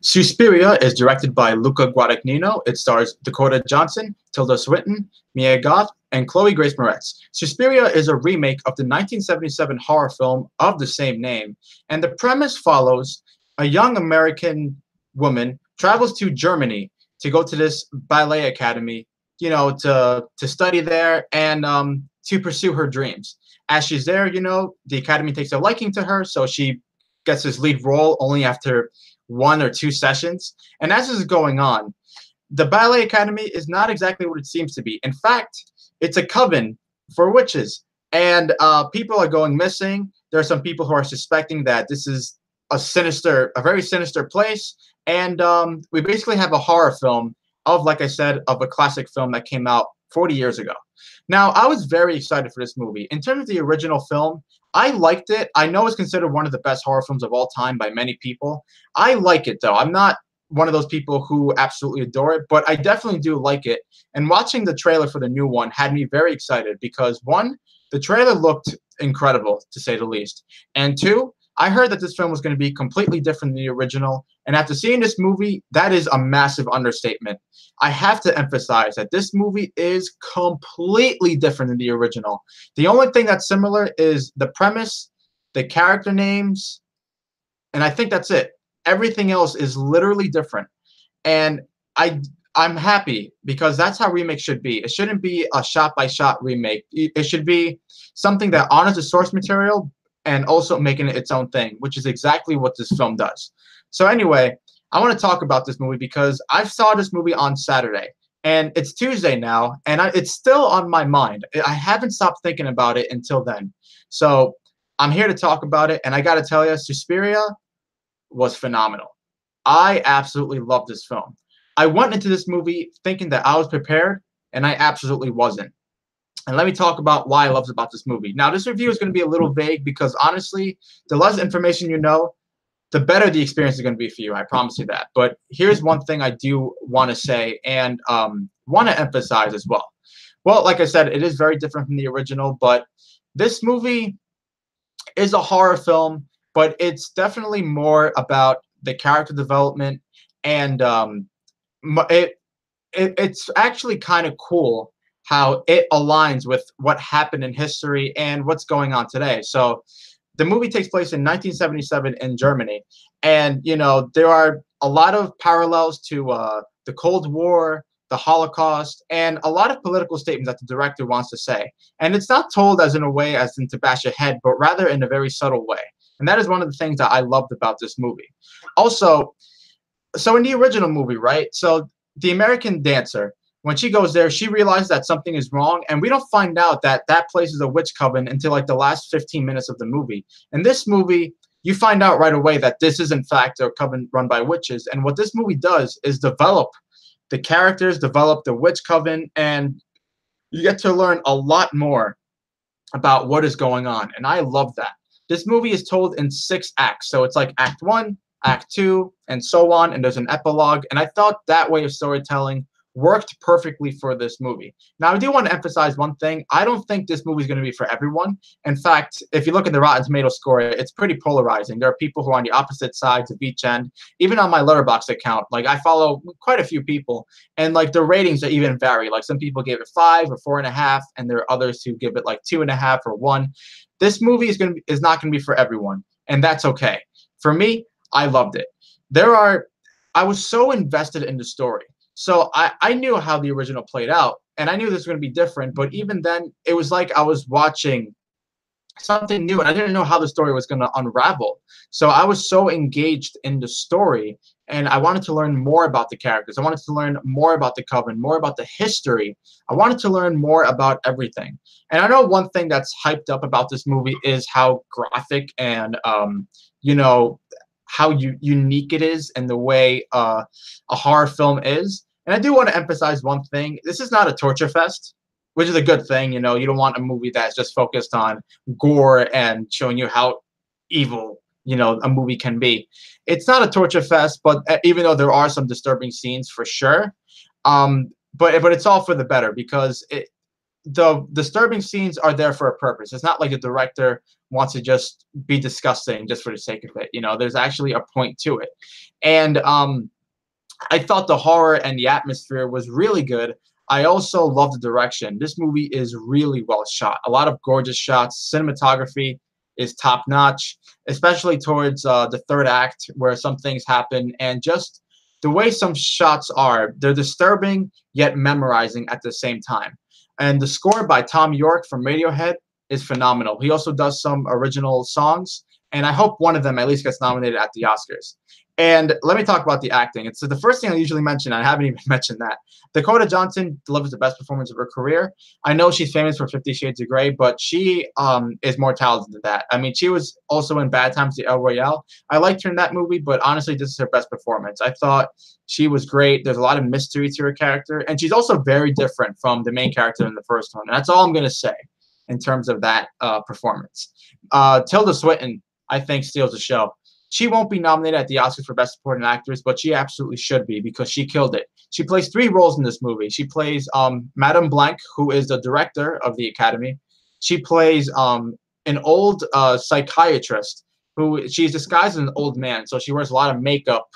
Suspiria is directed by Luca Guadagnino. It stars Dakota Johnson, Tilda Swinton, Mia Goth, and Chloe Grace Moretz. Suspiria is a remake of the 1977 horror film of the same name, and the premise follows a young American woman travels to Germany to go to this ballet academy, to study there and to pursue her dreams. As she's there, the academy takes a liking to her, so she gets this lead role only after 1 or 2 sessions. And as this is going on, the ballet academy is not exactly what it seems to be. In fact, it's a coven for witches, and people are going missing. There are some people who are suspecting that this is a very sinister place. And we basically have a horror film of, like I said, of a classic film that came out 40 years ago. Now, I was very excited for this movie. In terms of the original film, I liked it. I know it's considered one of the best horror films of all time by many people. I like it, though. I'm not one of those people who absolutely adore it, but I definitely do like it. And watching the trailer for the new one had me very excited because, one, the trailer looked incredible, to say the least. And two, I heard that this film was going to be completely different than the original. And after seeing this movie, that is a massive understatement. I have to emphasize that this movie is completely different than the original. The only thing that's similar is the premise, the character names, and I think that's it. Everything else is literally different. And I'm happy because that's how remakes should be. It shouldn't be a shot-by-shot remake. It should be something that honors the source material and also making it its own thing, which is exactly what this film does. So anyway, I want to talk about this movie because I saw this movie on Saturday, and it's Tuesday now, and it's still on my mind. I haven't stopped thinking about it until then. So I'm here to talk about it, and I got to tell you, Suspiria was phenomenal. I absolutely love this film. I went into this movie thinking that I was prepared, and I absolutely wasn't. And let me talk about why I love about this movie. Now, this review is going to be a little vague because, honestly, the less information you know, the better the experience is going to be for you. I promise you that. But here's one thing I do want to say and want to emphasize as well. Well, like I said, it is very different from the original, but this movie is a horror film, but it's definitely more about the character development, and it's actually kind of cool how it aligns with what happened in history and what's going on today. So the movie takes place in 1977 in Germany, and there are a lot of parallels to the Cold War, the Holocaust, and a lot of political statements that the director wants to say. And it's not told as in a way as in to bash your head, but rather in a very subtle way. And that is one of the things that I loved about this movie. Also, so in the original movie, right? So the American dancer, when she goes there, she realizes that something is wrong, and we don't find out that that place is a witch coven until like the last 15 minutes of the movie. In this movie, you find out right away that this is in fact a coven run by witches, and what this movie does is develop the characters, develop the witch coven, and you get to learn a lot more about what is going on, and I love that. This movie is told in 6 acts, so it's like Act 1, Act 2, and so on, and there's an epilogue, and I thought that way of storytelling worked perfectly for this movie. Now, I do want to emphasize one thing. I don't think this movie is going to be for everyone. In fact, if you look at the Rotten Tomatoes score, it's pretty polarizing. There are people who are on the opposite sides of each end. Even on my Letterboxd account, like I follow quite a few people, and like the ratings are even vary. Like some people gave it 5 or 4.5, and there are others who give it like 2.5 or 1. This movie is not going to be for everyone, and that's okay. For me, I loved it. I was so invested in the story. So I knew how the original played out, and I knew this was going to be different, but even then, it was like I was watching something new, and I didn't know how the story was going to unravel. So I was so engaged in the story, and I wanted to learn more about the characters. I wanted to learn more about the Coven, more about the history. I wanted to learn more about everything. And I know one thing that's hyped up about this movie is how graphic and, how unique it is and the way a horror film is. And I do want to emphasize one thing. This is not a torture fest, which is a good thing. You don't want a movie that's just focused on gore and showing you how evil, a movie can be. It's not a torture fest, but even though there are some disturbing scenes for sure, but it's all for the better because the disturbing scenes are there for a purpose. It's not like the director wants to just be disgusting just for the sake of it. You know, there's actually a point to it. And I thought the horror and the atmosphere was really good. I also love the direction. This movie is really well shot. A lot of gorgeous shots. Cinematography is top notch, especially towards the third act where some things happen. And just the way some shots are, they're disturbing yet memorizing at the same time. And the score by Tom York from Radiohead is phenomenal. He also does some original songs, and I hope one of them at least gets nominated at the Oscars. And let me talk about the acting. It's the first thing I usually mention. I haven't even mentioned that. Dakota Johnson delivers the best performance of her career. I know she's famous for 50 Shades of Grey, but she is more talented than that. I mean, she was also in Bad Times at El Royale. I liked her in that movie, but honestly, this is her best performance. I thought she was great. There's a lot of mystery to her character, and she's also very different from the main character in the first one. And that's all I'm going to say in terms of that performance. Tilda Swinton, I think, steals the show. She won't be nominated at the Oscars for Best Supporting Actress, but she absolutely should be because she killed it. She plays three roles in this movie. She plays Madame Blanc, who is the director of the Academy. She plays an old psychiatrist who she's disguised as an old man, so she wears a lot of makeup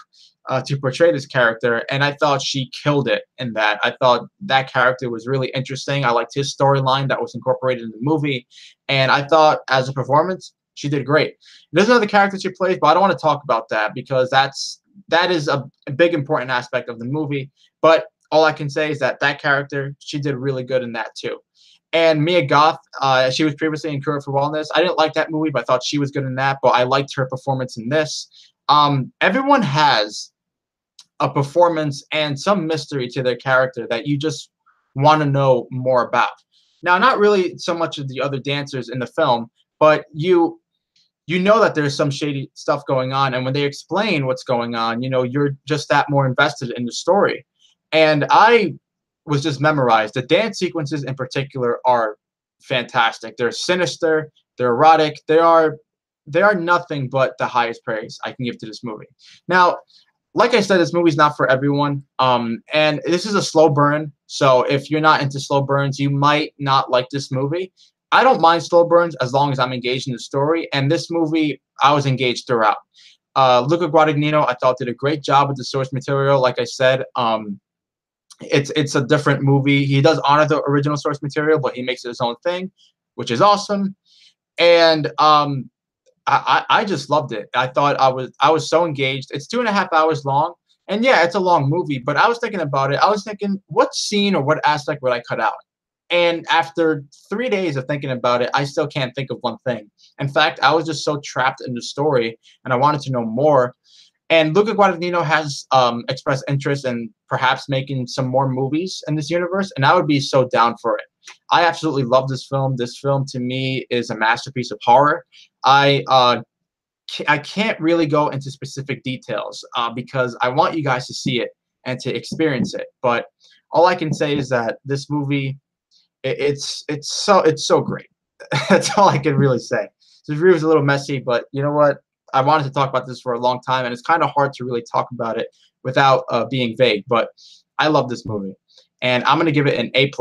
to portray this character, and I thought she killed it in that. I thought that character was really interesting. I liked his storyline that was incorporated in the movie, and I thought as a performance, she did great. There's another character she plays, but I don't want to talk about that because that is a big important aspect of the movie. But all I can say is that that character, she did really good in that too. And Mia Goth, she was previously in Cure for Wellness. I didn't like that movie, but I thought she was good in that. But I liked her performance in this. Everyone has a performance and some mystery to their character that you just want to know more about. Now, not really so much of the other dancers in the film, but you know that there's some shady stuff going on, and when they explain what's going on, you know, you're just that more invested in the story. And I was just memorized. The dance sequences in particular are fantastic. They're sinister, they're erotic, they are nothing but the highest praise I can give to this movie. Now, like I said, this movie's not for everyone, and this is a slow burn, so if you're not into slow burns, you might not like this movie. I don't mind slow burns as long as I'm engaged in the story, and this movie, I was engaged throughout. Luca Guadagnino, I thought, did a great job with the source material. Like I said, it's a different movie. He does honor the original source material, but he makes it his own thing, which is awesome. And I just loved it. I thought I was so engaged. It's 2.5 hours long, and yeah, it's a long movie. But I was thinking about it. I was thinking, what scene or what aspect would I cut out? And after 3 days of thinking about it, I still can't think of one thing. In fact, I was just so trapped in the story, and I wanted to know more. And Luca Guadagnino has expressed interest in perhaps making some more movies in this universe, and I would be so down for it. I absolutely love this film. This film, to me, is a masterpiece of horror. I can't really go into specific details because I want you guys to see it and to experience it. But all I can say is that this movie, it's so great. That's all I can really say. This review was a little messy, but you know what? I wanted to talk about this for a long time, and it's kind of hard to really talk about it without being vague. But I love this movie, and I'm gonna give it an A+.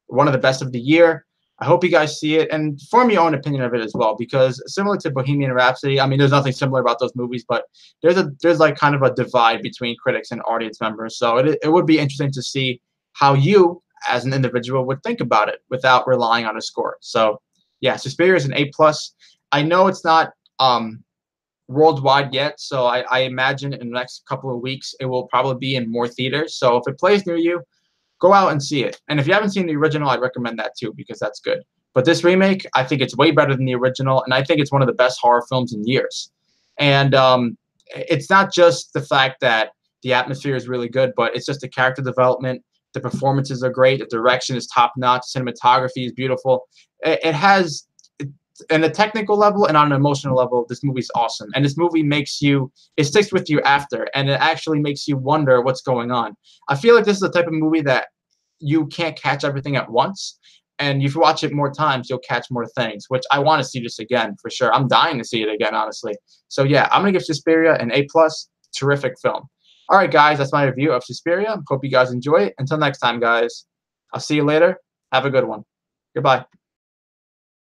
One of the best of the year. I hope you guys see it and form your own opinion of it as well, because similar to Bohemian Rhapsody, I mean, there's nothing similar about those movies, but there's like kind of a divide between critics and audience members. So it would be interesting to see how you, as an individual, would think about it without relying on a score. So yeah, Suspiria is an A+. I know it's not worldwide yet, so I imagine in the next couple of weeks it will probably be in more theaters. So if it plays near you, go out and see it. And if you haven't seen the original, I'd recommend that too, because that's good. But this remake, I think it's way better than the original, and I think it's one of the best horror films in years. And it's not just the fact that the atmosphere is really good, but it's just the character development. The performances are great. The direction is top-notch. Cinematography is beautiful. It has, on a technical level and on an emotional level, this movie's awesome. And this movie makes you, it sticks with you after, and it actually makes you wonder what's going on. I feel like this is the type of movie that you can't catch everything at once. And if you watch it more times, you'll catch more things, which I want to see this again for sure. I'm dying to see it again, honestly. So yeah, I'm going to give Suspiria an A+. Terrific film. All right, guys, that's my review of Suspiria. Hope you guys enjoy it. Until next time, guys, I'll see you later. Have a good one. Goodbye.